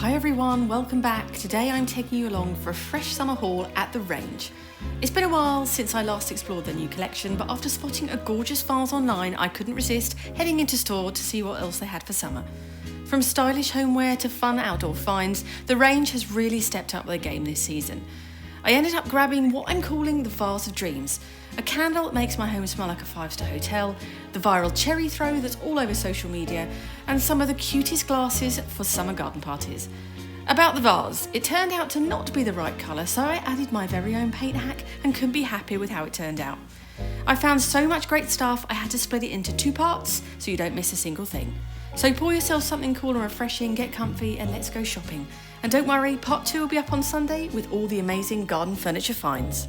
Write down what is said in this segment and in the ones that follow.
Hi everyone, welcome back. Today I'm taking you along for a fresh summer haul at the range. It's been a while since I last explored their new collection, but after spotting a gorgeous vase online, I couldn't resist heading into store to see what else they had for summer. From stylish homeware to fun outdoor finds, the range has really stepped up their game this season. I ended up grabbing what I'm calling the Vase of Dreams, a candle that makes my home smell like a 5-star hotel, the viral cherry throw that's all over social media, and some of the cutest glasses for summer garden parties. About the vase, it turned out to not be the right colour, so I added my very own paint hack and couldn't be happy with how it turned out. I found so much great stuff I had to split it into 2 parts so you don't miss a single thing. So pour yourself something cool and refreshing, get comfy and let's go shopping. And don't worry, part 2 will be up on Sunday with all the amazing garden furniture finds.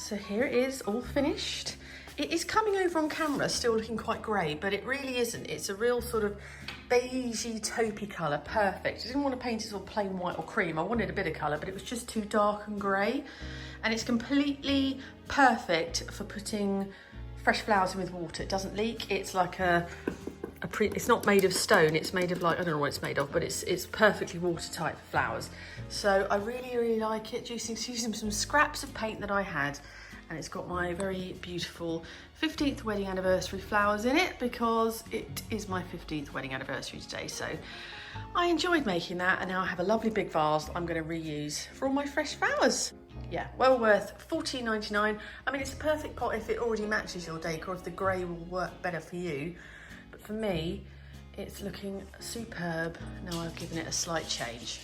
So here it is, all finished. It is coming over on camera, still looking quite grey, but it really isn't. It's a real sort of beigey, taupey colour, perfect. I didn't want to paint it sort of plain white or cream. I wanted a bit of colour, but it was just too dark and grey. And it's completely perfect for putting fresh flowers in with water. It doesn't leak. It's like it's not made of stone, it's made of like, I don't know what it's made of, but it's perfectly watertight for flowers. So I really, really like it. Using some scraps of paint that I had, and it's got my very beautiful 15th wedding anniversary flowers in it because it is my 15th wedding anniversary today. So I enjoyed making that, and now I have a lovely big vase that I'm going to reuse for all my fresh flowers. Yeah, well worth $14.99. I mean, it's a perfect pot if it already matches your decor, if the grey will work better for you. But for me, it's looking superb. Now I've given it a slight change.